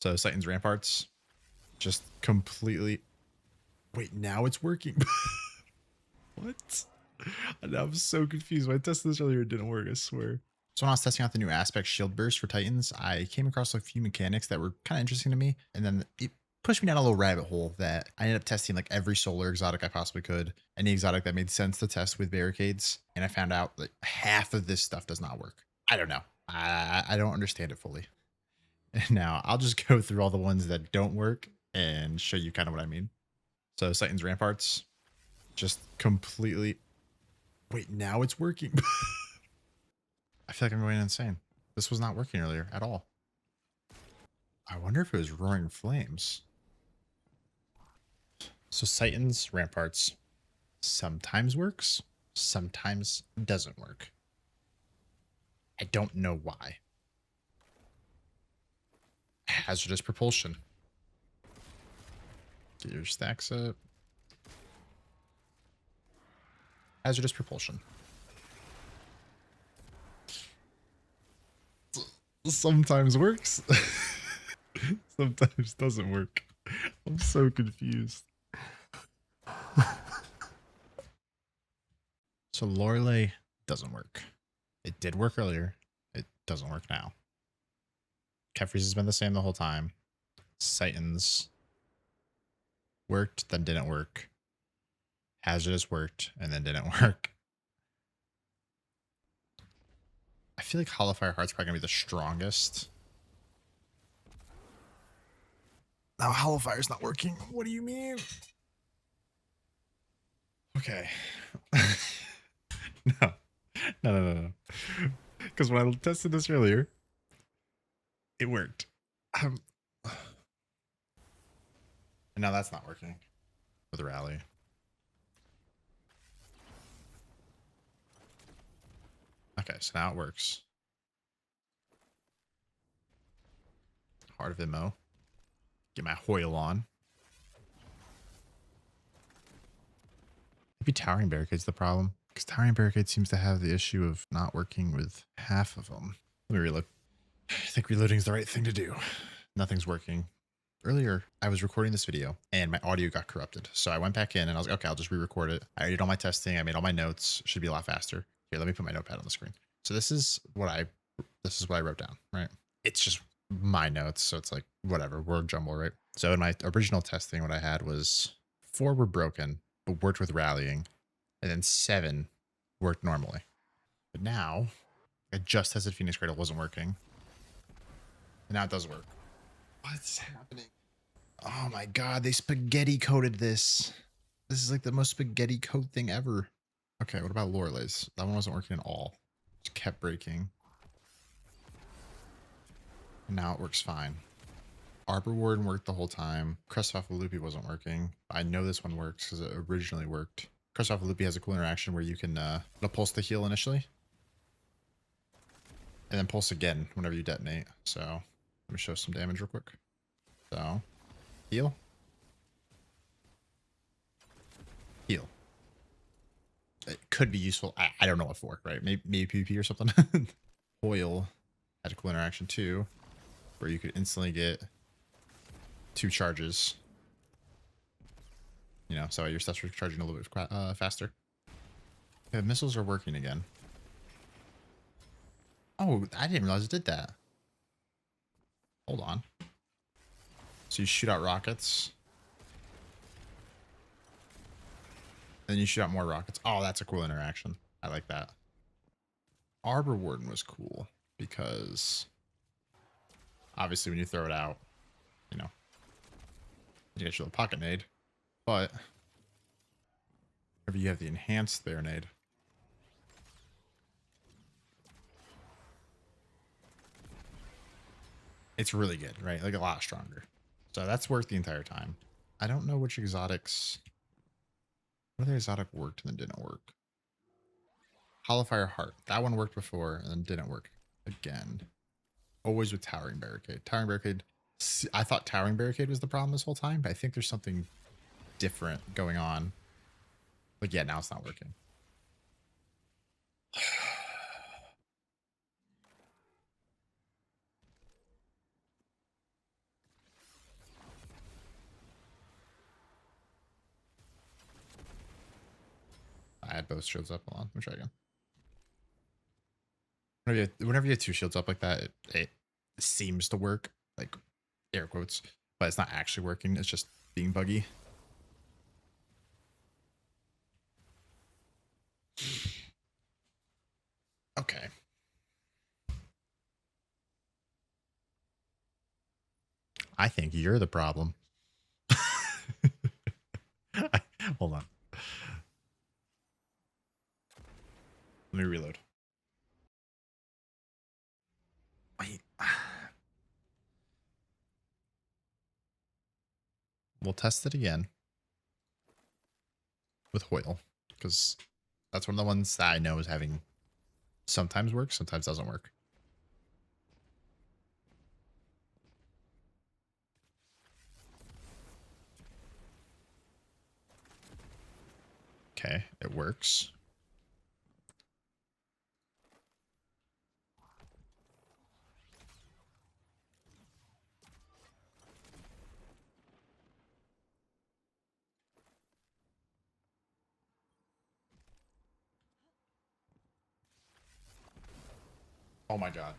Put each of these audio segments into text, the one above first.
So Citan's Ramparts just completely. Wait, now it's working. What? I'm so confused. When I tested this earlier, it didn't work, I swear. So when I was testing out the new aspect shield burst for Titans, I came across a few mechanics that were kind of interesting to me. And then it pushed me down a little rabbit hole that I ended up testing like every solar exotic I possibly could. Any exotic that made sense to test with barricades. And I found out that half of this stuff does not work. I don't know. I don't understand it fully. And now I'll just go through all the ones that don't work and show you kind of what I mean. So Titan's Ramparts just completely. Wait, now it's working. I feel like I'm going insane. This was not working earlier at all. I wonder if it was roaring flames. So Titan's Ramparts sometimes works, sometimes doesn't work. I don't know why. Hazardous propulsion. Get your stacks up. Hazardous propulsion. Sometimes works. Sometimes doesn't work. I'm so confused. So Loreley doesn't work. It did work earlier. It doesn't work now. Kefries has been the same the whole time. Titans worked, then didn't work. Hazardous worked, and then didn't work. I feel like Hollow Fire Heart's probably gonna be the strongest. Now Hollow Fire's not working. What do you mean? Okay. No. Because when I tested this earlier, it worked. And now that's not working with the rally. Okay, so now it works. Heart of Immo. Get my Hoyle on. Maybe Towering Barricade's the problem. Because Towering Barricade seems to have the issue of not working with half of them. Let me reload. I think reloading is the right thing to do. Nothing's working. Earlier, I was recording this video and my audio got corrupted. So I went back in and I was like, okay, I'll just re-record it. I did all my testing. I made all my notes. Should be a lot faster. Here, let me put my notepad on the screen. So this is what I wrote down, right? It's just my notes. So it's like, whatever, word jumble, right? So in my original testing, what I had was 4 were broken, but worked with rallying. And then 7 worked normally. But now, I just tested Phoenix Cradle, wasn't working. And now it does work. What's happening? Oh my god, they spaghetti coated this. This is like the most spaghetti coat thing ever. Okay, what about Loreley's? That one wasn't working at all. Just kept breaking. And now it works fine. Arbor Warden worked the whole time. Crest of Alpha Lupi wasn't working. I know this one works because it originally worked. Crest of Alpha Lupi has a cool interaction where you can it'll pulse the heal initially. And then pulse again whenever you detonate. So let me show some damage real quick. So heal. Heal. It could be useful. I don't know what for, right? Maybe PvP or something. Foil had a cool interaction too, where you could instantly get 2 charges. You know, so your stuff's recharging a little bit faster. Okay, missiles are working again. Oh, I didn't realize it did that. Hold on. So you shoot out rockets. Then you shoot out more rockets. Oh, that's a cool interaction. I like that. Arbor Warden was cool because obviously when you throw it out, you know, you get your little pocket nade. But whenever you have the enhanced there nade, it's really good, right? Like a lot stronger. So that's worked the entire time. I don't know which exotics. What other exotic worked and then didn't work? Hollow Fire Heart. That one worked before and then didn't work again. Always with Towering Barricade. Towering Barricade. I thought Towering Barricade was the problem this whole time, but I think there's something different going on. Like, yeah, now it's not working. had both shields up. Hold on, let me try again. Whenever you have two shields up like that, it seems to work, like air quotes, but it's not actually working. It's just being buggy. Okay. I think you're the problem. Hold on. Let me reload. Wait. We'll test it again with Hoyle, because that's one of the ones that I know is having sometimes works, sometimes doesn't work. Okay, it works. Oh my god.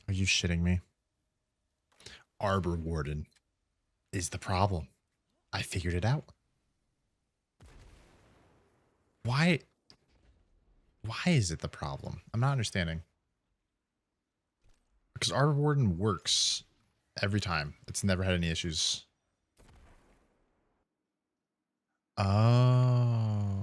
Are you shitting me? Arbor Warden is the problem. I figured it out. Why is it the problem? I'm not understanding. Because Arbor Warden works every time. It's never had any issues. Oh.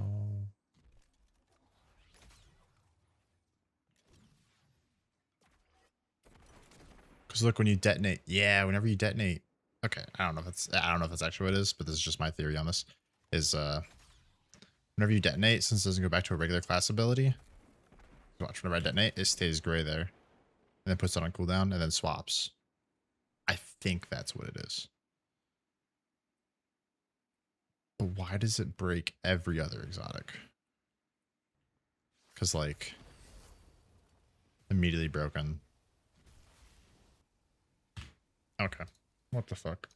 Because look, when you detonate, yeah, whenever you detonate, okay, I don't know if that's actually what it is, but this is just my theory on this. Is whenever you detonate, since it doesn't go back to a regular class ability, watch whenever I detonate, it stays gray there, and then puts it on cooldown and then swaps. I think that's what it is. But why does it break every other exotic? Because like immediately broken. Okay, what the fuck?